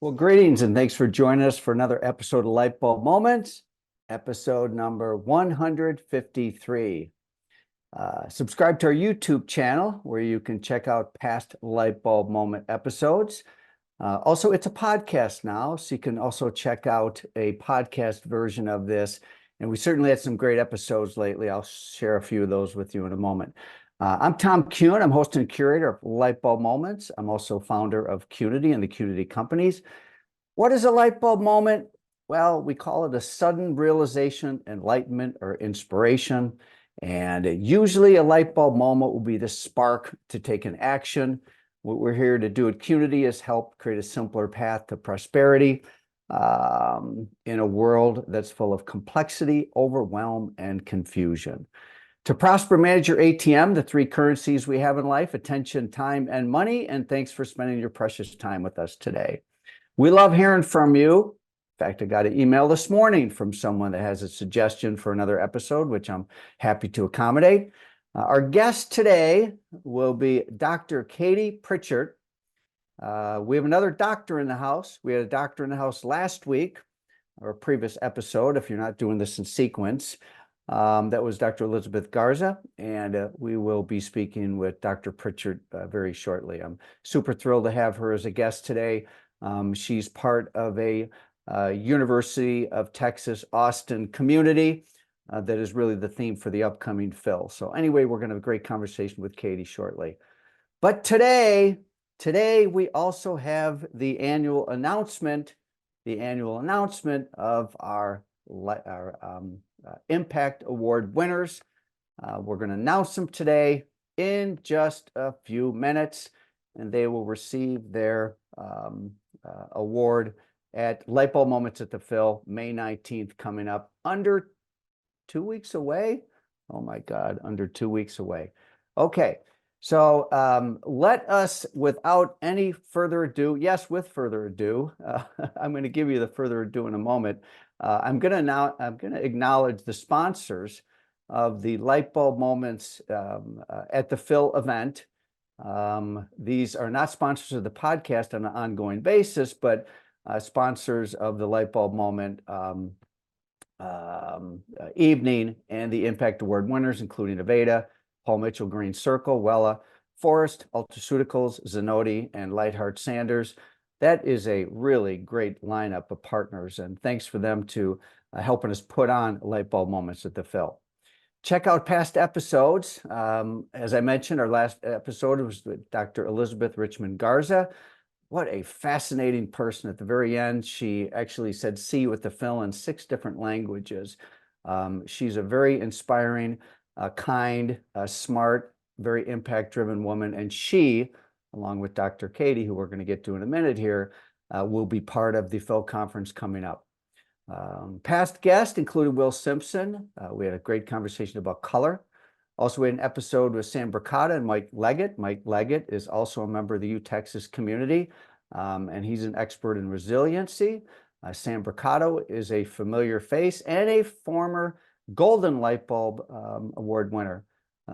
Well, greetings and thanks for joining us for another episode of Lightbulb Moments, episode number 153. Subscribe to our YouTube channel where you can check out past Lightbulb Moment episodes. Also, it's a podcast now, so you can also check out a podcast version of this. And we certainly had some great episodes lately. I'll share a few of those with you in a moment. I'm Tom Kuhn. I'm host and curator of Lightbulb Moments. I'm also founder of Qnity and the Qnity companies. What is a light bulb moment? Well, we call it a sudden realization, enlightenment, or inspiration. And usually a light bulb moment will be the spark to take an action. What we're here to do at Qnity is help create a simpler path to prosperity in a world that's full of complexity, overwhelm, and confusion. To prosper, manage your ATM, the three currencies we have in life: attention, time, and money. And thanks for spending your precious time with us today. We love hearing from you. In fact, I got an email this morning from someone that has a suggestion for another episode, which I'm happy to accommodate. Our guest today will be Dr. Katie Pritchett. We have another doctor in the house. We had a doctor in the house last week, or a previous episode, if you're not doing this in sequence. That was Dr. Elizabeth Garza, and we will be speaking with Dr. Pritchett very shortly. I'm super thrilled to have her as a guest today. She's part of a University of Texas Austin community that is really the theme for the upcoming Phil. So anyway, we're going to have a great conversation with Katie shortly. But today we also have the annual announcement of our Impact Award winners. We're going to announce them today in just a few minutes, and they will receive their award at Lightbulb Moments at the Phil, May 19th, coming up, under 2 weeks away. Oh my God, under 2 weeks away. Okay, so let us, without any further ado, yes, with further ado, I'm going to give you the further ado in a moment. I'm going to acknowledge the sponsors of the Lightbulb Moments at the Phil event. These are not sponsors of the podcast on an ongoing basis, but sponsors of the Lightbulb Moment evening and the Impact Award winners, including Aveda, Paul Mitchell Green Circle, Wella, Forest, Ultraceuticals, Zenoti, and Lightheart Sanders. That is a really great lineup of partners, and thanks for them to helping us put on Lightbulb Moments at the Phil. Check out past episodes. As I mentioned, our last episode was with Dr. Elizabeth Richmond Garza. What a fascinating person. At the very end, she actually said "see you at the Phil" in 6 different languages. She's a very inspiring, kind, smart, very impact-driven woman, and she, along with Dr. Katie, who we're going to get to in a minute here, will be part of the Phil conference coming up. Past guests included Will Simpson. We had a great conversation about color. Also, we had an episode with Sam Bricata and Mike Leggett. Mike Leggett is also a member of the U-Texas community, and he's an expert in resiliency. Sam Bricata is a familiar face and a former Golden Lightbulb Award winner.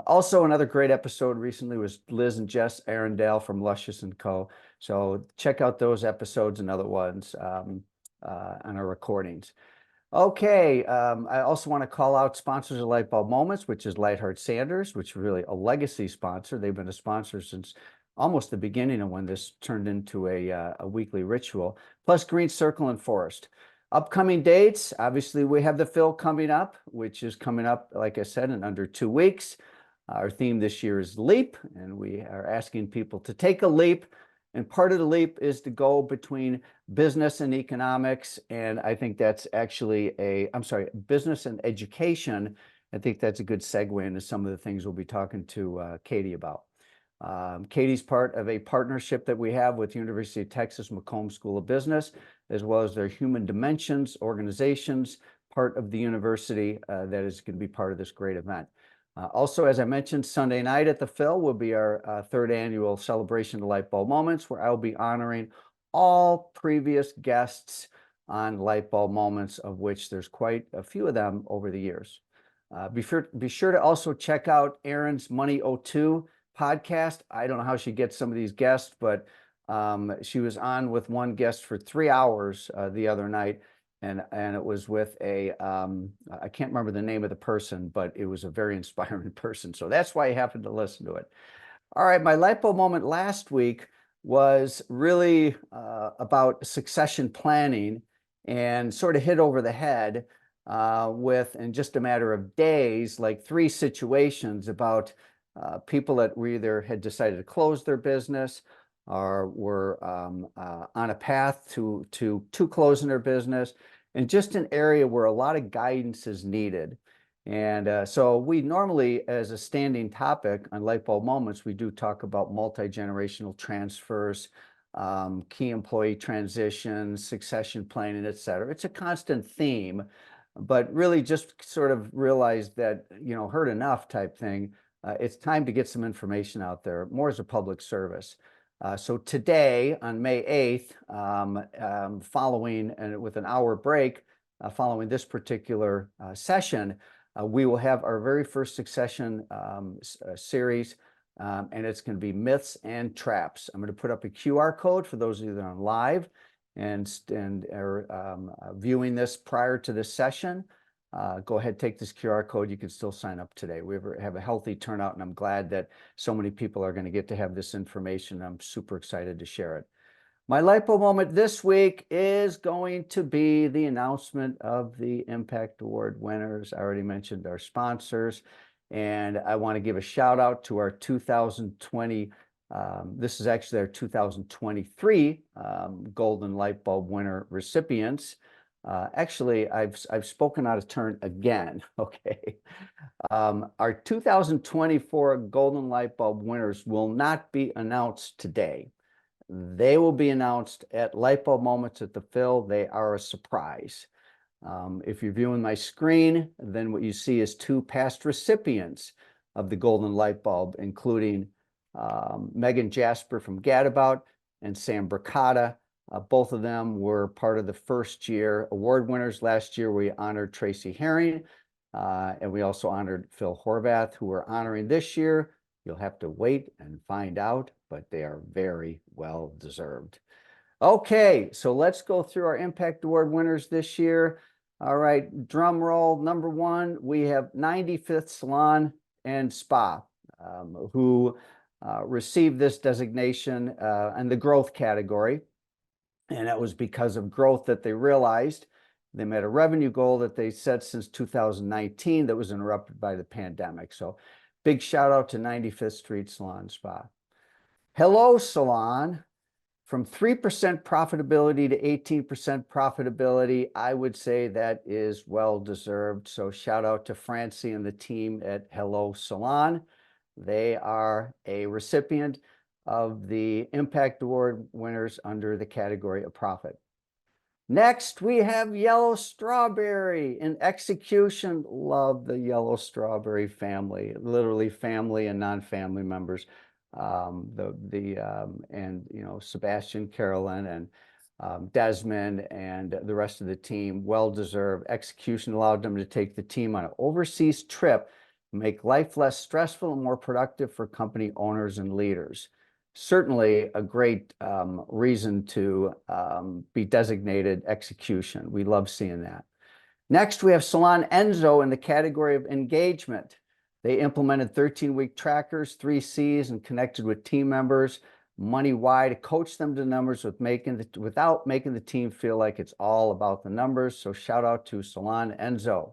Also, another great episode recently was Liz and Jess Arundel from Luscious & Co. So check out those episodes and other ones on our recordings. Okay, I also want to call out sponsors of Lightbulb Moments, which is Lightheart Sanders, which is really a legacy sponsor. They've been a sponsor since almost the beginning of when this turned into a weekly ritual, plus Green Circle and Forest. Upcoming dates, obviously we have the Phil coming up, which is coming up, like I said, in under 2 weeks. Our theme this year is Leap, and we are asking people to take a leap. And part of the leap is to go between business and economics. And I think that's actually business and education. I think that's a good segue into some of the things we'll be talking to Katie about. Katie's part of a partnership that we have with University of Texas McCombs School of Business, as well as their Human Dimensions organizations, part of the university that is going to be part of this great event. Also, as I mentioned, Sunday night at the Phil will be our 3rd annual celebration of Lightbulb Moments, where I'll be honoring all previous guests on Lightbulb Moments, of which there's quite a few of them over the years. Be sure to also check out Erin's Money 02 podcast. I don't know how she gets some of these guests, but She was on with one guest for 3 hours the other night, and it was with a I can't remember the name of the person, but it was a very inspiring person. So that's why I happened to listen to it. All right, my light bulb moment last week was really about succession planning, and sort of hit over the head with, in just a matter of days, like 3 situations about people that were either had decided to close their business or were on a path to closing their business, and just an area where a lot of guidance is needed. And so we normally, as a standing topic on Lightbulb Moments, we do talk about multi-generational transfers, key employee transitions, succession planning, et cetera. It's a constant theme, but really just sort of realized that, heard enough type thing. It's time to get some information out there, more as a public service. So today, on May 8th, following, and with an hour break, following this particular session, we will have our very first succession series, and it's going to be myths and traps. I'm going to put up a QR code for those of you that are on live and are viewing this prior to this session. Go ahead, take this QR code. You can still sign up today. We have a healthy turnout, and I'm glad that so many people are going to get to have this information. I'm super excited to share it. My light bulb moment this week is going to be the announcement of the Impact Award winners. I already mentioned our sponsors, and I want to give a shout out to our 2020, this is actually our 2023 Golden Light Bulb winner recipients. Actually, I've spoken out of turn again, okay? Our 2024 Golden Light Bulb winners will not be announced today. They will be announced at Lightbulb Moments at the Phil. They are a surprise. If you're viewing my screen, then what you see is 2 past recipients of the Golden Light Bulb, including Megan Jasper from Gadabout and Sam Bricata. Both of them were part of the first year award winners. Last year, we honored Tracy Herring, and we also honored Phil Horvath, who we're honoring this year. You'll have to wait and find out, but they are very well deserved. Okay, so let's go through our Impact Award winners this year. All right, drum roll. Number 1, we have 95th Salon and Spa, who received this designation in the growth category. And that was because of growth that they realized. They met a revenue goal that they set since 2019 that was interrupted by the pandemic. So big shout out to 95th Street Salon Spa. Hello Salon, from 3% profitability to 18% profitability. I would say that is well deserved. So shout out to Francie and the team at Hello Salon. They are a recipient of the Impact Award winners under the category of profit. Next, we have Yellow Strawberry in execution. Love the Yellow Strawberry family, literally family and non-family members. Sebastian, Carolyn, and Desmond, and the rest of the team, well-deserved. Execution allowed them to take the team on an overseas trip, make life less stressful and more productive for company owners and leaders. Certainly a great reason to be designated execution. We love seeing that. Next, we have Salon Enzo in the category of engagement. They implemented 13-week trackers, 3 C's, and connected with team members money-wide to coach them to numbers without making the team feel like it's all about the numbers. So shout out to Salon Enzo.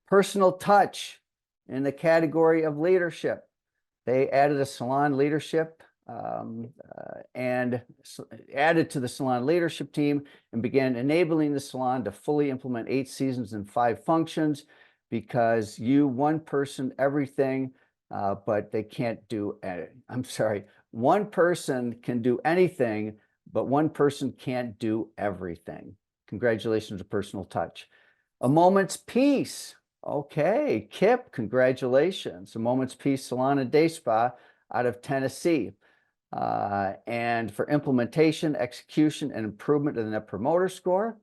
Personal touch in the category of leadership. They added a salon leadership and added to the salon leadership team and began enabling the salon to fully implement 8 seasons and 5 functions, because one person, everything, but they can't do anything. I'm sorry, one person can do anything, but one person can't do everything. Congratulations to Personal Touch. A Moment's Peace. Okay, Kip, congratulations. A Moment's Peace Salon and Day Spa out of Tennessee. And for implementation, execution, and improvement of the Net Promoter Score,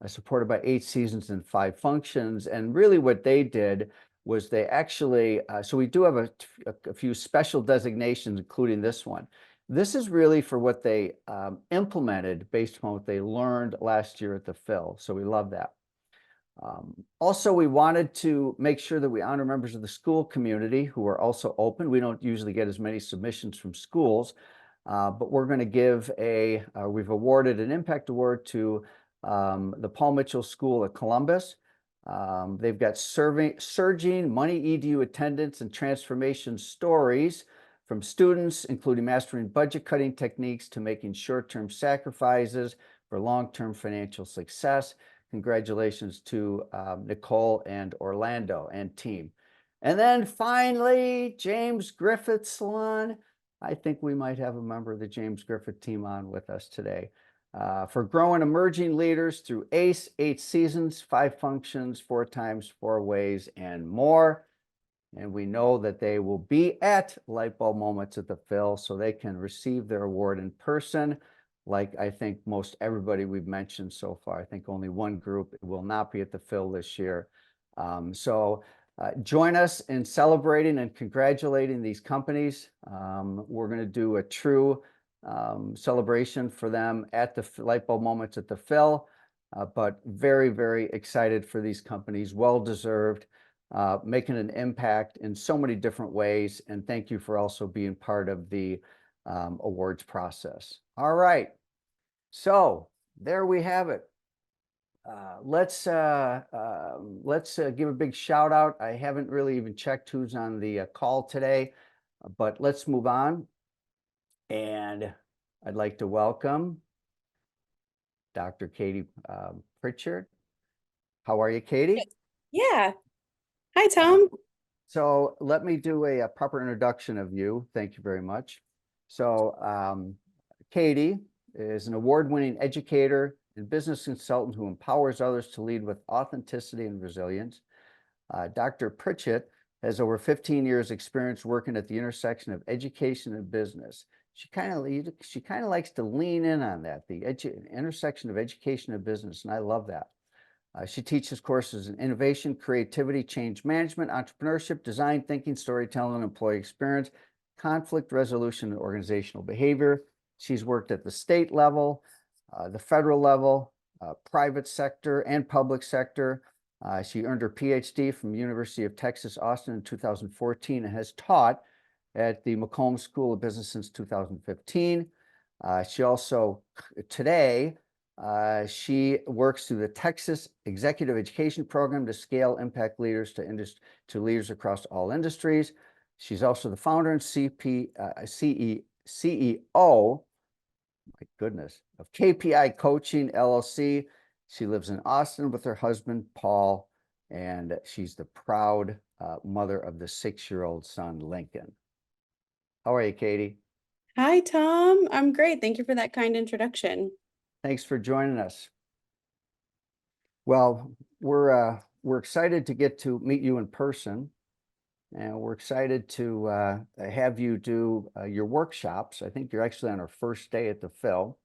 supported by 8 seasons and 5 functions. And really what they did was they actually, so we do have a few special designations, including this one. This is really for what they implemented based upon what they learned last year at the Phil. So we love that. Also, we wanted to make sure that we honor members of the school community who are also open. We don't usually get as many submissions from schools, but we're going to give we've awarded an impact award to the Paul Mitchell School at Columbus. They've got surging money EDU attendance and transformation stories from students, including mastering budget cutting techniques to making short-term sacrifices for long-term financial success. Congratulations to Nicole and Orlando and team. And then finally, James Griffith Salon. I think we might have a member of the James Griffith team on with us today. For growing emerging leaders through ACE, 8 seasons, 5 functions, 4 times, 4 ways, and more. And we know that they will be at Lightbulb Moments at the Phil, so they can receive their award in person. Like I think most everybody we've mentioned so far. I think only one group will not be at the Phil this year. Join us in celebrating and congratulating these companies. We're going to do a true celebration for them at the Lightbulb Moments at the Phil, but very, very excited for these companies. Well-deserved, making an impact in so many different ways. And thank you for also being part of the awards process. All right, so there we have it. Let's give a big shout out. I haven't really even checked who's on the call today, but let's move on. And I'd like to welcome Dr. Katie Pritchett. How are you, Katie? Yeah. Hi, Tom. So let me do a proper introduction of you. Thank you very much. So Katie is an award-winning educator and business consultant who empowers others to lead with authenticity and resilience. Dr. Pritchett has over 15 years experience working at the intersection of education and business. She kind of likes to lean in on that, the intersection of education and business, and I love that. She teaches courses in innovation, creativity, change management, entrepreneurship, design thinking, storytelling, employee experience, conflict resolution, and organizational behavior. She's worked at the state level, the federal level, private sector, and public sector. She earned her PhD from the University of Texas, Austin in 2014 and has taught at the McComb School of Business since 2015. She also, today, she works through the Texas Executive Education Program to scale impact leaders to leaders across all industries. She's also the founder and CEO, my goodness, of KPI Coaching, LLC. She lives in Austin with her husband, Paul, and she's the proud mother of the 6-year-old son, Lincoln. How are you, Katie? Hi, Tom. I'm great. Thank you for that kind introduction. Thanks for joining us. Well, we're excited to get to meet you in person, and we're excited to have you do your workshops. I think you're actually on our first day at the Phil.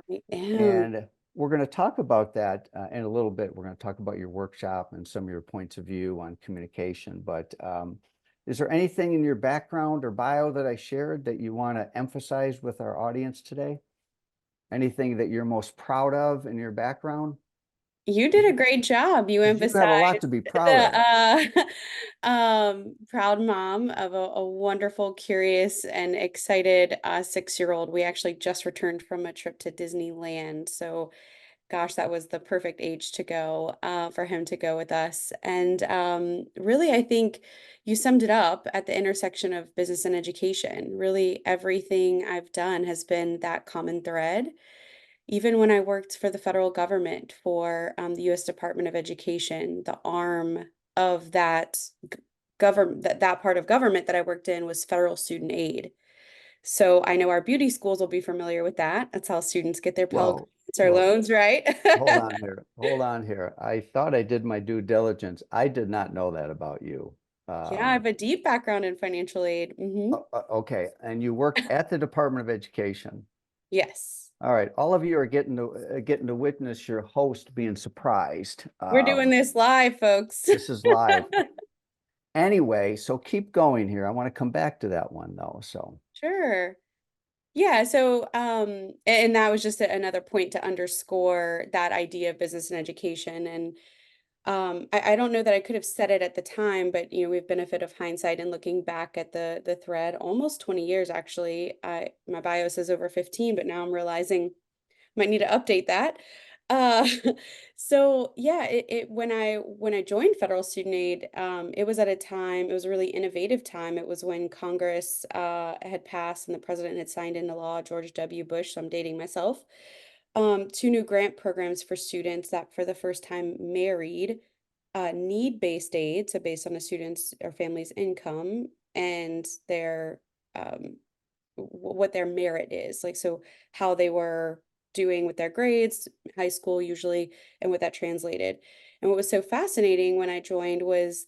I am. And we're going to talk about that in a little bit. We're going to talk about your workshop and some of your points of view on communication. But is there anything in your background or bio that I shared that you want to emphasize with our audience today? Anything that you're most proud of in your background? You did a great job. You You have a lot emphasized to be proud of. the proud mom of a wonderful, curious, and excited 6-year-old. We actually just returned from a trip to Disneyland. So gosh, that was the perfect age to go for him to go with us. And really, I think you summed it up at the intersection of business and education. Really, everything I've done has been that common thread. Even when I worked for the federal government for the U.S. Department of Education, the arm of that government, that part of government that I worked in was federal student aid. So I know our beauty schools will be familiar with that. That's how students get their Pell Whoa, Grants or whoa, loans, right? hold on here. Hold on here. I thought I did my due diligence. I did not know that about you. Yeah, I have a deep background in financial aid. Okay, and you worked at the Department of Education. Yes. All right, all of you are getting to witness your host being surprised. We're doing this live, folks. This is live. Anyway, so keep going here. I want to come back to that one though. So Sure. Yeah, so and that was just another point to underscore that idea of business and education. And I don't know that I could have said it at the time, but we have benefit of hindsight and looking back at the thread, almost 20 years actually. My bio says over 15, but now I'm realizing might need to update that. Uh, so yeah, when I joined federal student aid, it was at a time, it was a really innovative time. It was when Congress had passed and the president had signed into law, George W. Bush, so I'm dating myself, two new grant programs for students that for the first time married need-based aid, so based on a student's or family's income and their um, what their merit is, like so how they were doing with their grades, high school usually, and what that translated. And what was so fascinating when I joined was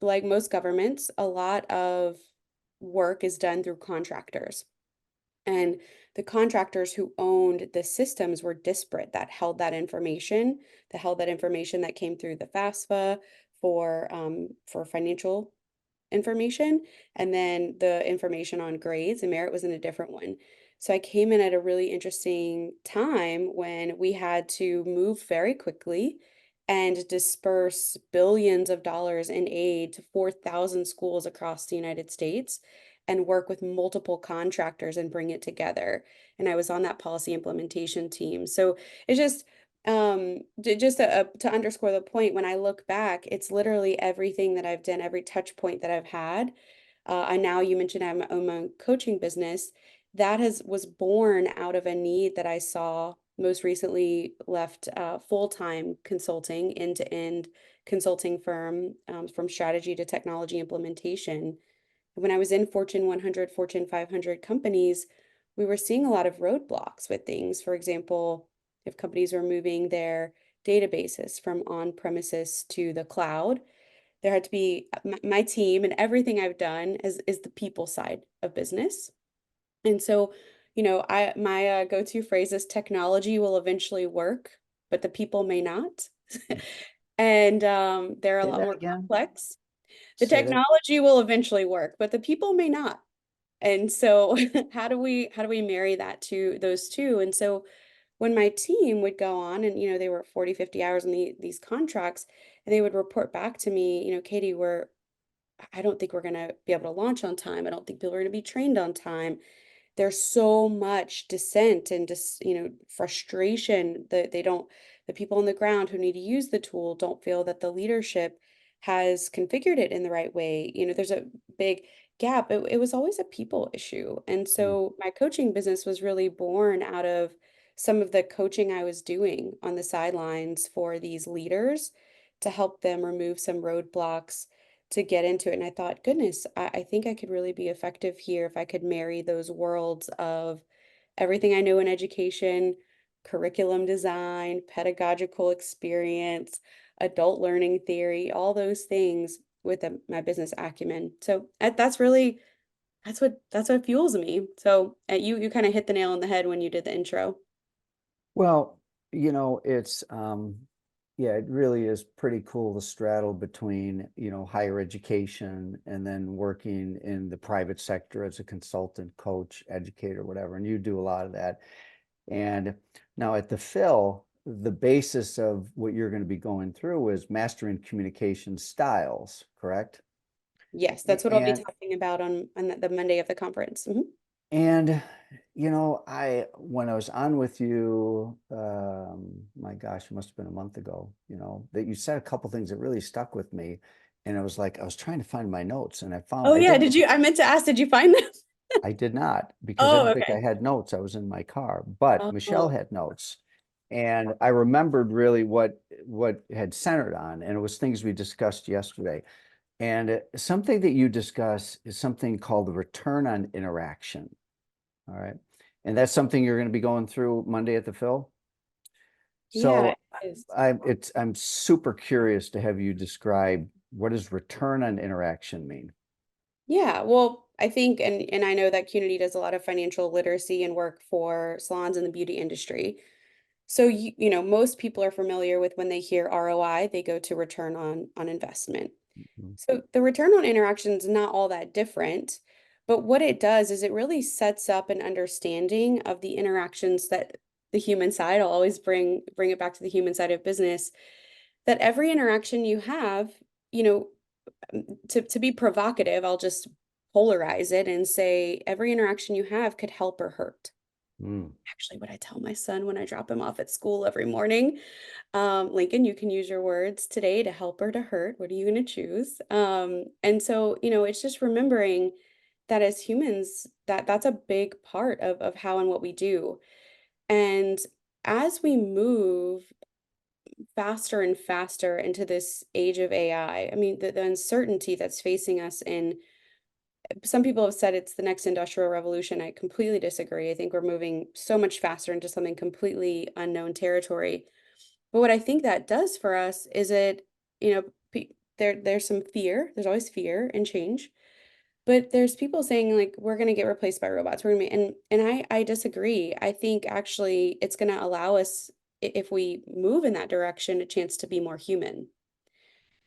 like most governments, a lot of work is done through contractors. And the contractors who owned the systems were disparate that held that information that came through the FAFSA for financial information, and then the information on grades and merit was in a different one. So I came in at a really interesting time when we had to move very quickly and disperse billions of dollars in aid to 4,000 schools across the United States and work with multiple contractors and bring it together. And I was on that policy implementation team. So it's just to underscore the point, when I look back, it's literally everything that I've done, every touch point that I've had. I now you mentioned I have my own coaching business. That has was born out of a need that I saw. Most recently left full-time consulting, end-to-end consulting firm, from strategy to technology implementation. When I was in Fortune 100, Fortune 500 companies, we were seeing a lot of roadblocks with things. For example, if companies were moving their databases from on-premises to the cloud, there had to be my team, and everything I've done is the people side of business. And so, I my go-to phrase is technology will eventually work, but the people may not. And they're a Say lot that more again. complex. The Say that. technology will eventually work, but the people may not. And so how do we marry that to those two? And so when my team would go on and they were 40, 50 hours in these contracts, and they would report back to me, Katie, I don't think we're going to be able to launch on time. I don't think people are going to be trained on time. There's so much dissent and just frustration that the people on the ground who need to use the tool don't feel that the leadership has configured it in the right way. There's a big gap. It was always a people issue. And Mm. so my coaching business was really born out of some of the coaching I was doing on the sidelines for these leaders to help them remove some roadblocks to get into it. And I thought, goodness, I think I could really be effective here if I could marry those worlds of everything I know in education, curriculum design, pedagogical experience, adult learning theory, all those things with my business acumen. So that's what fuels me. So you kind of hit the nail on the head when you did the intro. Well, it's yeah, it really is pretty cool to straddle between, higher education and then working in the private sector as a consultant, coach, educator, whatever. And you do a lot of that. And now at the Phil, the basis of what you're going to be going through is mastering communication styles, correct? Yes, that's what I'll be And talking about on the Monday of the conference. Mhm. And I when I was on with you, my gosh, it must have been a month ago, that you said a couple things that really stuck with me. And I was like, I was trying to find my notes and Oh I yeah, didn't, I meant to ask, did you find them? I did not because I Oh, didn't think I okay. had notes. I was in my car, but Michelle Oh, had notes. And I remembered really what had centered on, and it was things we discussed yesterday. And something that you discuss is something called the return on interaction. All right. And that's something you're going to be going through Monday at the Phil. yeah, So it is. I'm super curious to have you describe what does return on interaction mean? Yeah, well, I think and I know that Qnity does a lot of financial literacy and work for salons in the beauty industry. So most people are familiar with when they hear ROI, they go to return on investment. Mhm. So the return on interaction is not all that different, But what it does is it really sets up an understanding of the interactions that the human side, I'll always bring it back to the human side of business, that every interaction you have, you know, to be provocative, I'll just polarize it and say every interaction you have could help or hurt. Mm. Actually, what I tell my son when I drop him off at school every morning, Lincoln, you can use your words today to help or to hurt. What are you going to choose? And so, it's just remembering that as humans, that's a big part of how and what we do. And as we move faster and faster into this age of AI, I mean, the uncertainty that's facing us in, some people have said it's the next industrial revolution. I completely disagree. I think we're moving so much faster into something completely unknown territory. But what I think that does for us is you know, there's some fear. There's always fear and change. But there's people saying like we're going to get replaced by robots. We're going to be, and I disagree. I think actually it's going to allow us, if we move in that direction, a chance to be more human.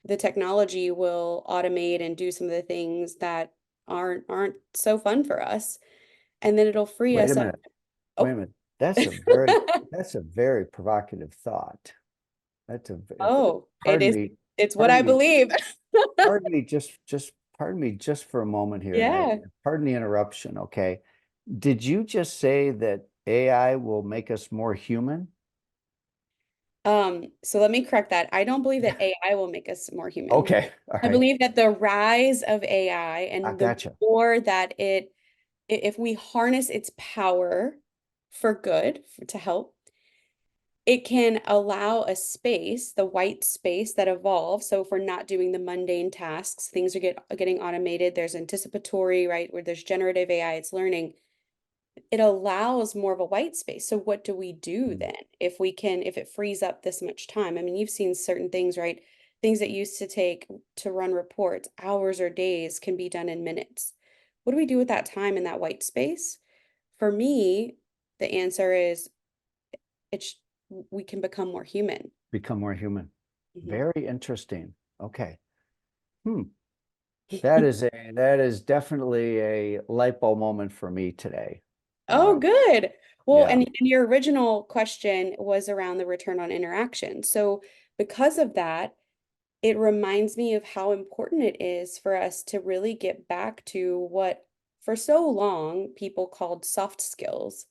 The technology will automate and do some of the things that aren't so fun for us, and then it'll free Wait a us up. minute. Wait a Oh, minute. That's a very provocative thought. That's a oh, it pardon is. me, It's what I pardon me, believe. pardon me just for a moment here, and Yeah. pardon the interruption, okay? Did you just say that AI will make us more human? So let me correct that. I don't believe that AI will make us more human. Okay, all I right. believe that the rise of AI I and the gotcha. more that if we harness its power for good, to help, it can allow a space, the white space that evolves. So if we're not doing the mundane tasks, things are getting automated. There's anticipatory, right? Where there's generative AI, it's learning. It allows more of a white space. So what do we do Mm. then if it frees up this much time? I mean, you've seen certain things, right? Things that used to take to run reports hours or days can be done in minutes. What do we do with that time in that white space? For me, the answer is it's we can become more human. Become more human. Mhm. Very interesting. Okay. Hmm. That is definitely a light bulb moment for me today. Oh, good. Well, Yeah. and your original question was around the return on interaction. So because of that, it reminds me of how important it is for us to really get back to what for so long people called soft skills.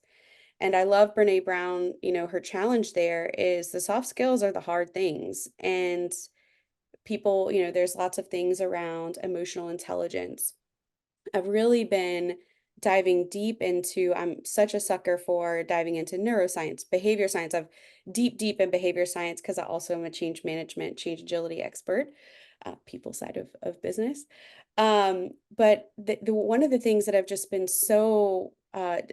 And I love Brene Brown, her challenge there is the soft skills are the hard things. And people, there's lots of things around emotional intelligence. I've really been diving deep into, I'm such a sucker for diving into neuroscience, behavior science. I've deep in behavior science because I also am a change management, change agility expert, people side of business. But the one of the things that I've just been so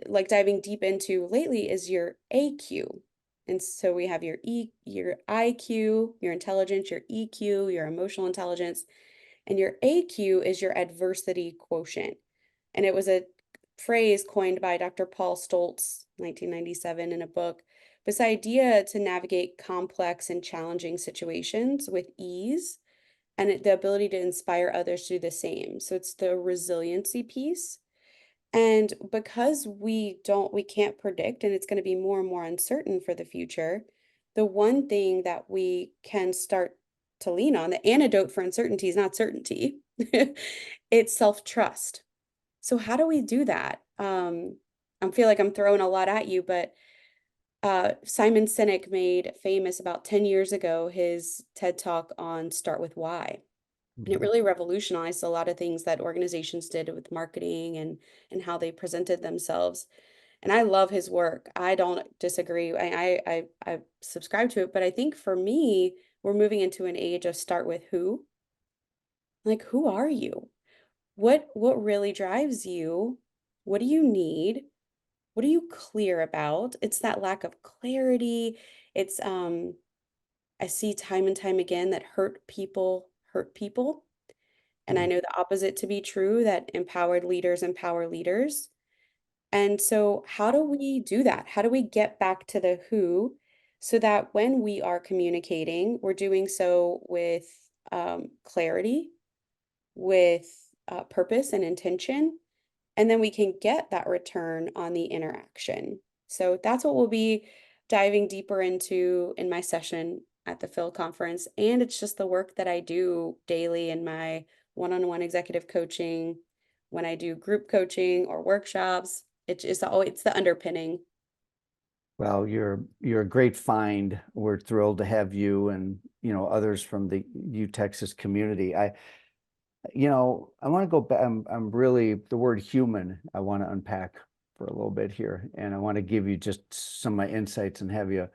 like diving deep into lately is your AQ. And so we have your IQ, your intelligence, your EQ, your emotional intelligence, and your AQ is your adversity quotient. And it was a phrase coined by Dr. Paul Stoltz, 1997, in a book. This idea to navigate complex and challenging situations with ease and the ability to inspire others to do the same. So it's the resiliency piece. And because we can't predict, and it's going to be more and more uncertain for the future, the one thing that we can start to lean on, the antidote for uncertainty is not certainty, it's self-trust. So how do we do that? I feel like I'm throwing a lot at you, but Simon Sinek made famous about 10 years ago his TED Talk on Start with Why. And it Mhm. really revolutionized a lot of things that organizations did with marketing and how they presented themselves. And I love his work. I don't disagree. I subscribe to it, but I think for me, we're moving into an age of start with who. Like, who are you? What really drives you? What do you need? What are you clear about? It's that lack of clarity. It's I see time and time again that hurt people. And I Mm. know the opposite to be true, that empowered leaders empower leaders. And so, how do we do that? How do we get back to the who so that when we are communicating, we're doing so with clarity, with purpose and intention, and then we can get that return on the interaction. So that's what we'll be diving deeper into in my session at the Phil conference. And it's just the work that I do daily in my one-on-one executive coaching, when I do group coaching or workshops. It's the underpinning. Well, you're a great find. We're thrilled to have you and others from the U Texas community. I want to go back. I'm really the word human. I want to unpack for a little bit here, and I want to give you just some of my insights and have you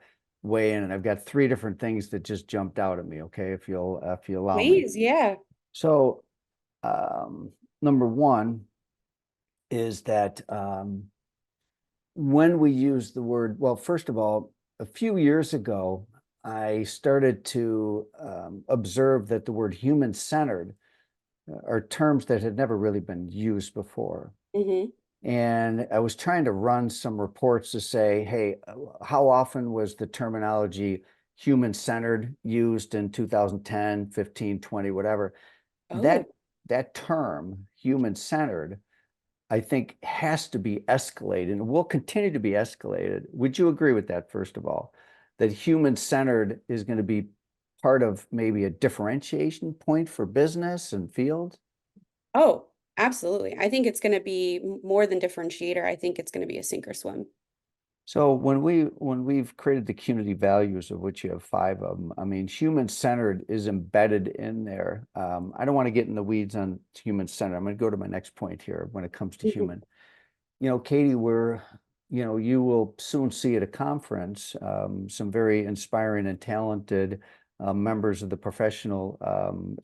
weigh in. And I've got three different things that just jumped out at me. Okay, if you allow me. Please, yeah. So, number one is that when we use the word, well, first of all, a few years ago, I started to observe that the word human-centered are terms that had never really been used before. Hmm. And I was trying to run some reports to say, hey, how often was the terminology human-centered used in 2010, 15, 20, whatever? That Oh, that term, human-centered, I think has to be escalated and will continue to be escalated. Would you agree with that, first of all, that human-centered is going to be part of maybe a differentiation point for business and field? oh, absolutely. I think it's going to be more than differentiator. I think it's going to be a sink or swim. So when we've created the Qnity values, of which you have five of them, I mean, human-centered is embedded in there. I don't want to get in the weeds on human-centered. I'm going to go to my next point here when it comes to Mhm. human. Katie, you will soon see at a conference some very inspiring and talented members of the professional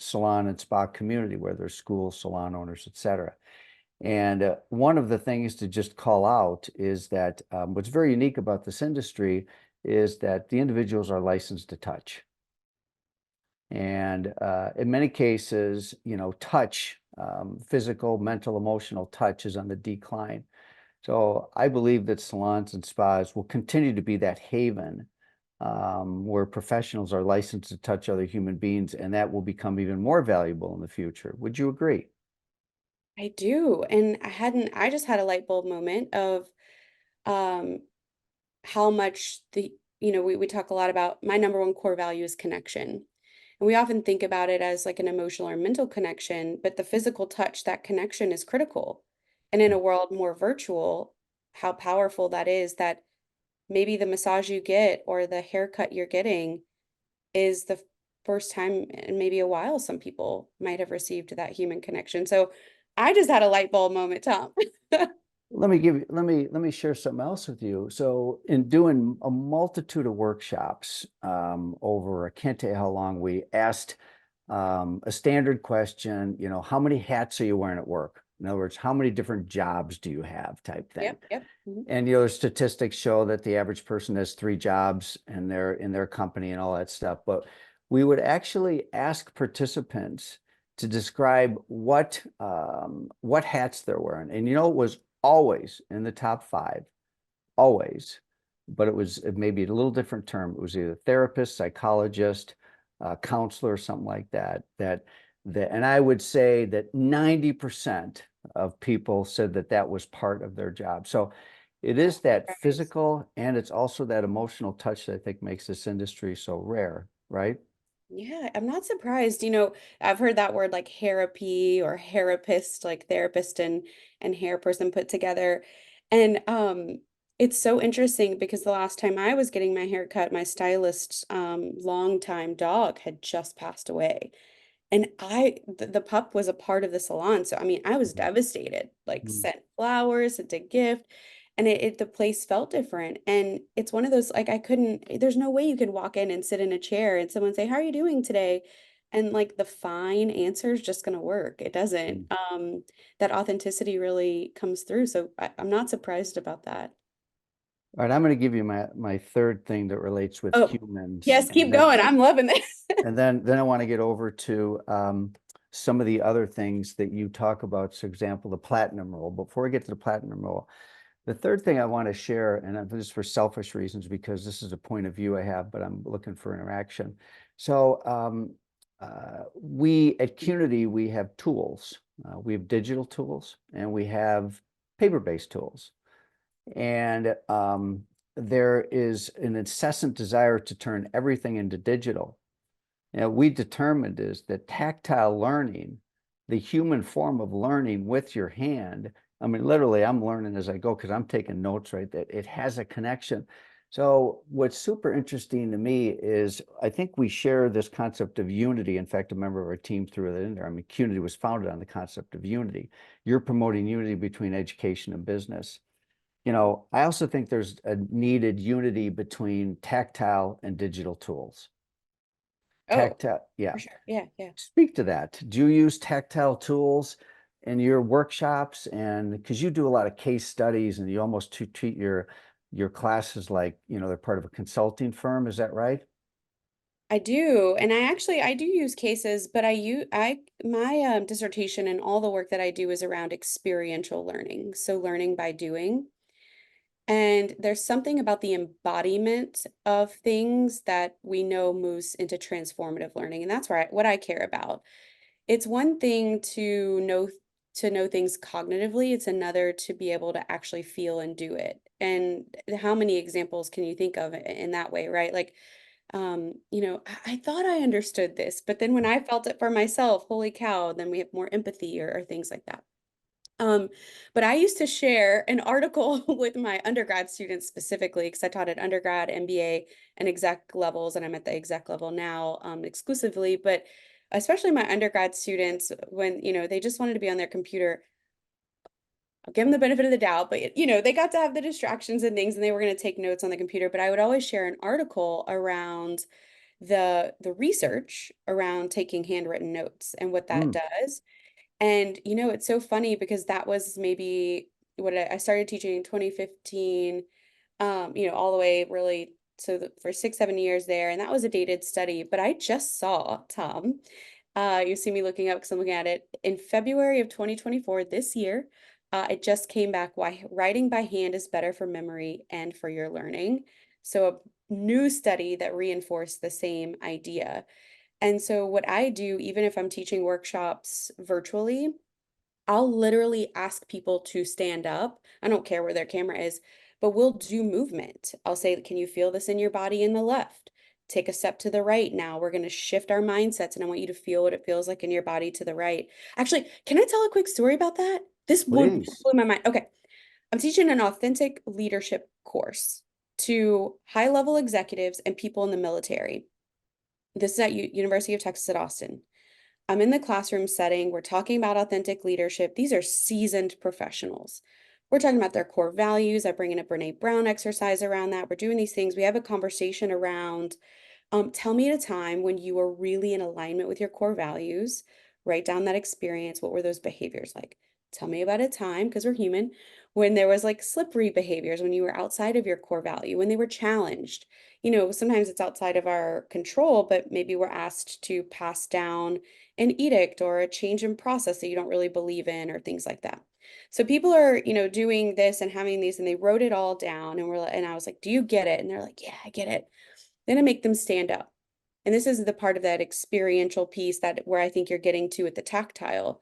salon and spa community, whether schools, salon owners, et cetera. And one of the things to just call out is that what's very unique about this industry is that the individuals are licensed to touch. And in many cases, touch, physical, mental, emotional touch is on the decline. So I believe that salons and spas will continue to be that haven where professionals are licensed to touch other human beings, and that will become even more valuable in the future. Would you agree? I do. And I just had a light bulb moment of um how much we talk a lot about my number one core value is connection. And we often think about it as like an emotional or mental connection, but the physical touch, that connection is critical. And in a world more virtual, how powerful that is that maybe the massage you get or the haircut you're getting is the first time in maybe a while some people might have received that human connection. So I just had a light bulb moment, Tom. Let me share something else with you. So in doing a multitude of workshops over, I can't tell you how long, we asked a standard question, how many hats are you wearing at work? In other words, how many different jobs do you have, type thing. Yep, yep. Mhm. And the statistics show that the average person has three jobs in their company and all that stuff. But we would actually ask participants to describe what hats they're wearing. And it was always in the top five, always. But it was maybe a little different term. It was either therapist, psychologist, counselor, something like that. And I would say that 90% of people said that that was part of their job. So it is that Right. physical, and it's also that emotional touch that I think makes this industry so rare, right? Yeah, I'm not surprised. I've heard that word like therapy or therapist, like therapist and hair person put together. And it's so interesting because the last time I was getting my hair cut, my stylist's longtime dog had just passed away. And the pup was a part of the salon. So, I mean, I was devastated, like Mhm. sent flowers, sent a gift, and the place felt different. And it's one of those, like, there's no way you could walk in and sit in a chair and someone say, "How are you doing today?" And like the fine answer is just going to work. It doesn't. Mhm. That authenticity really comes through. So I'm not surprised about that. All right, I'm going to give you my third thing that relates with Oh, humans, yes, keep going. I'm loving this. and then I want to get over to some of the other things that you talk about. For example, the platinum rule. Before we get to the platinum rule, the third thing I want to share, and this is for selfish reasons because this is a point of view I have, but I'm looking for interaction. So we at Qnity, we have tools. We have digital tools and we have paper-based tools. And there is an incessant desire to turn everything into digital. We determined is that tactile learning, the human form of learning with your hand, I mean, literally, I'm learning as I go because I'm taking notes, right? That it has a connection. So what's super interesting to me is I think we share this concept of unity. In fact, a member of our team threw it in there. I mean, Qnity was founded on the concept of unity. You're promoting unity between education and business. I also think there's a needed unity between tactile and digital tools. Oh, Tactile, yeah. for sure. Yeah, yeah. Speak to that. Do you use tactile tools in your workshops? And because you do a lot of case studies and you almost treat your classes like, they're part of a consulting firm. Is that right? I do. And I do use cases, but my dissertation and all the work that I do is around experiential learning. So learning by doing. And there's something about the embodiment of things that we know moves into transformative learning. And that's what I care about. It's one thing to know things cognitively, it's another to be able to actually feel and do it. And how many examples can you think of in that way, right? Like I thought I understood this, but then when I felt it for myself, holy cow, then we have more empathy or things like that. Um, but I used to share an article with my undergrad students specifically because I taught at undergrad, MBA, and exec levels, and I'm at the exec level now exclusively. But especially my undergrad students, when they just wanted to be on their computer, I'll give them the benefit of the doubt, but they got to have the distractions and things, and they were going to take notes on the computer. But I would always share an article around the research around taking handwritten notes and what that Mm, does. And it's so funny because that was maybe what I started teaching in 2015, all the way really for 6, 7 years there. And that was a dated study. But I just saw, Tom, you see me looking up because I'm looking at it in February of 2024, this year. It just came back why writing by hand is better for memory and for your learning. So a new study that reinforced the same idea. And so what I do, even if I'm teaching workshops virtually, I'll literally ask people to stand up. I don't care where their camera is, but we'll do movement. I'll say, can you feel this in your body in the left? Take a step to the right. Now we're going to shift our mindsets, and I want you to feel what it feels like in your body to the right. Actually, can I tell a quick story about that? This one please. blew my mind. Okay. I'm teaching an authentic leadership course to high-level executives and people in the military. This is at University of Texas at Austin. I'm in the classroom setting. We're talking about authentic leadership. These are seasoned professionals. We're talking about their core values. I bring in a Brene Brown exercise around that. We're doing these things. We have a conversation around tell me at a time when you were really in alignment with your core values. Write down that experience. What were those behaviors like? Tell me about a time, because we're human, when there was like slippery behaviors, when you were outside of your core value, when they were challenged. Sometimes it's outside of our control, but maybe we're asked to pass down an edict or a change in process that you don't really believe in or things like that. So people are, doing this and having these, and they wrote it all down, and I was like, "Do you get it?" And they're like, "Yeah, I get it." Then I make them stand up. And this is the part of that experiential piece that where I think you're getting to with the tactile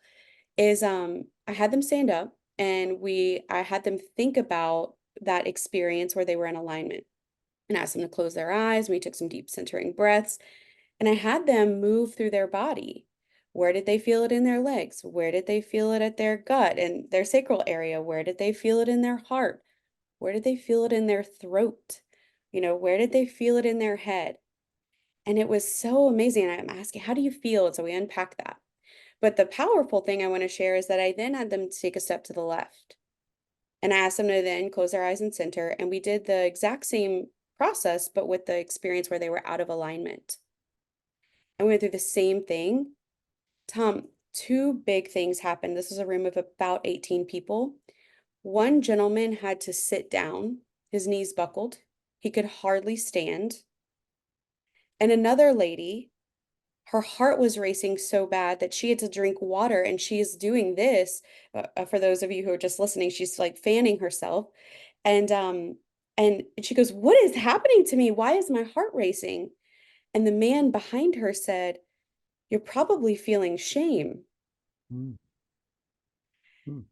is I had them stand up and I had them think about that experience where they were in alignment and asked them to close their eyes. We took some deep centering breaths and I had them move through their body. Where did they feel it in their legs? Where did they feel it at their gut and their sacral area? Where did they feel it in their heart? Where did they feel it in their throat? Where did they feel it in their head? And it was so amazing. I'm asking, how do you feel? And so we unpack that. But the powerful thing I want to share is that I then had them take a step to the left. And I asked them to then close their eyes and center. And we did the exact same process, but with the experience where they were out of alignment. And we went through the same thing. Tom, two big things happened. This was a room of about 18 people. One gentleman had to sit down, his knees buckled. He could hardly stand. And another lady, her heart was racing so bad that she had to drink water, and she is doing this for those of you who are just listening, she's like fanning herself and she goes, what is happening to me? Why is my heart racing? And the man behind her said, you're probably feeling shame. Mm, mm,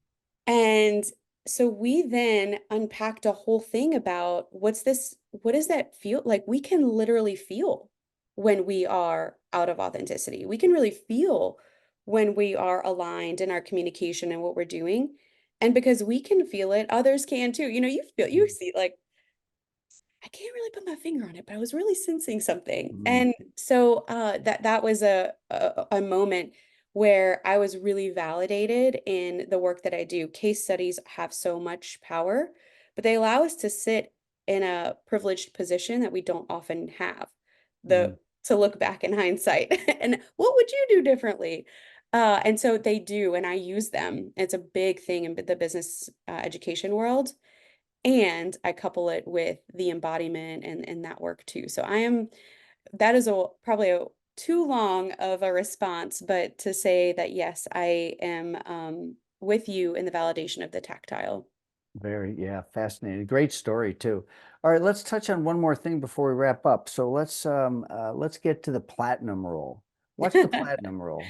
And so we then unpacked a whole thing about what does that feel like? We can literally feel when we are out of authenticity. We can really feel when we are aligned in our communication and what we're doing. And because we can feel it, others can too. You Mhm. see, like, I can't really put my finger on it, but I was really sensing something. Mhm. And so that was a moment where I was really validated in the work that I do. Case studies have so much power, but they allow us to sit in a privileged position that we don't often have. The Mhm. to look back in hindsight and what would you do differently? And so they do, and I use them. It's a big thing in the business education world, and I couple it with the embodiment and that work too. So that is a probably a too long of a response, but to say that yes, I am with you in the validation of the tactile. Very, yeah, fascinating. Great story too. All right, let's touch on one more thing before we wrap up. So let's get to the platinum rule. What's the platinum rule?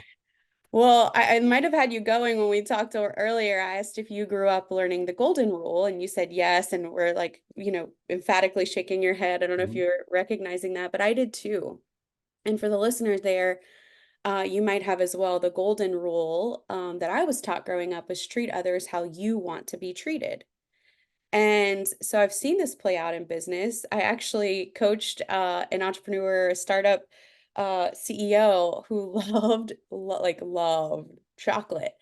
Well, I might have had you going when we talked earlier. I asked if you grew up learning the golden rule, and you said yes, and we're like, emphatically shaking your head. I don't know if Mhm. you're recognizing that, but I did too. And for the listeners there, you might have as well. The golden rule that I was taught growing up was treat others how you want to be treated. And so I've seen this play out in business. I actually coached an entrepreneur, a startup CEO who loved chocolate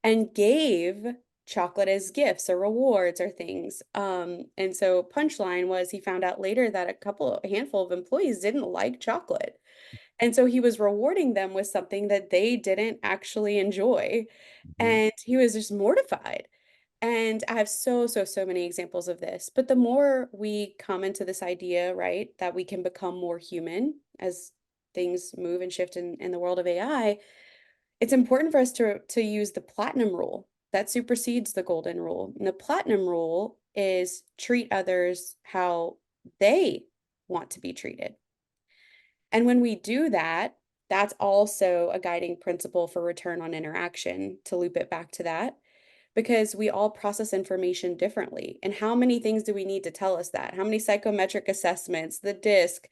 and gave chocolate as gifts or rewards or things. And so punchline was he found out later that a handful of employees didn't like chocolate. And so he was rewarding them with something that they didn't actually enjoy. Mhm. And he was just mortified. And I have so many examples of this. But the more we come into this idea, right, that we can become more human as things move and shift in the world of AI, it's important for us to use the platinum rule that supersedes the golden rule. And the platinum rule is treat others how they want to be treated. And when we do that, that's also a guiding principle for return on interaction, to loop it back to that, because we all process information differently. And how many things do we need to tell us that? How many psychometric assessments, the DISC,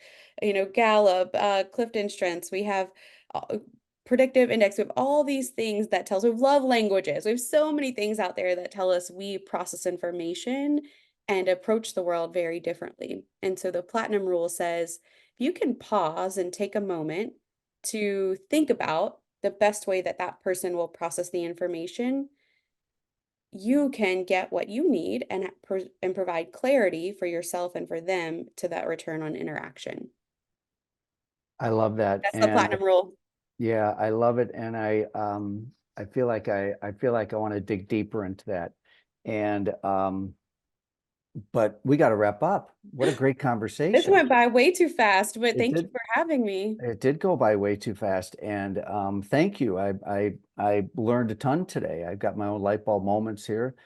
Gallup, Clifton Strengths, we have uh, predictive index, we have all these things that tells, we have love languages. We have so many things out there that tell us we process information and approach the world very differently. And so the platinum rule says, if you can pause and take a moment to think about the best way that that person will process the information, you can get what you need and provide clarity for yourself and for them to that return on interaction. I love that. That's the And platinum rule. yeah, I love it. And I feel like I want to dig deeper into that. And but we got to wrap up. What a great This conversation. went by way too fast, but It thank you did. for having me. It did go by way too fast, and thank you. I learned a ton today. I've got my own light bulb moments here.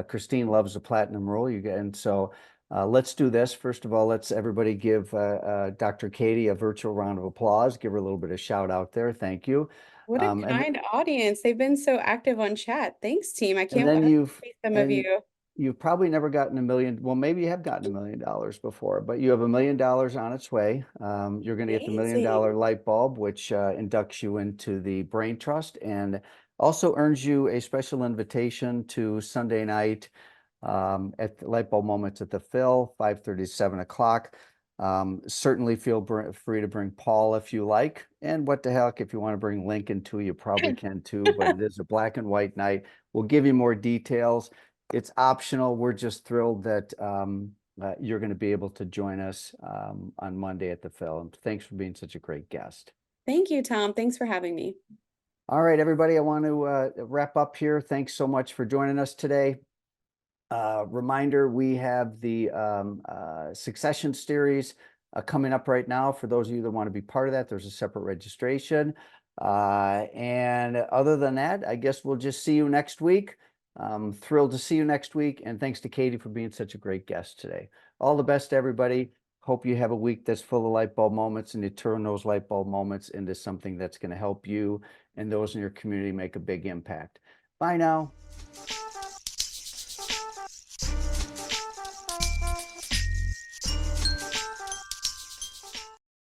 Christine loves the platinum rule. And so let's do this. First of all, let's everybody give Dr. Katie a virtual round of applause. Give her a little bit of shout out there. Thank you. What a And kind audience. They've been so active on chat. Thanks, team. I and can't then wait to meet some of and you. you've probably never gotten a million. Well, maybe you have gotten $1 million before, but you have $1 million on its way. You're going to get the $1 million Amazing. light bulb, which inducts you into the Brain Trust and also earns you a special invitation to Sunday night at the Light Bulb Moments at the Phil, 5:30 to 7 o'clock. Certainly feel free to bring Paul if you like. And what the heck, if you want to bring Lincoln too, you probably can too, but it is a black and white night. We'll give you more details. It's optional. We're just thrilled that you're going to be able to join us on Monday at the Phil. And thanks for being such a great guest. Thank you, Tom. Thanks for having me. All right, everybody, I want to wrap up here. Thanks so much for joining us today. Reminder, we have the succession series coming up right now. For those of you that want to be part of that, there's a separate registration. And other than that, I guess we'll just see you next week. Thrilled to see you next week. And thanks to Katie for being such a great guest today. All the best to everybody. Hope you have a week that's full of light bulb moments and you turn those light bulb moments into something that's going to help you and those in your community make a big impact. Bye now.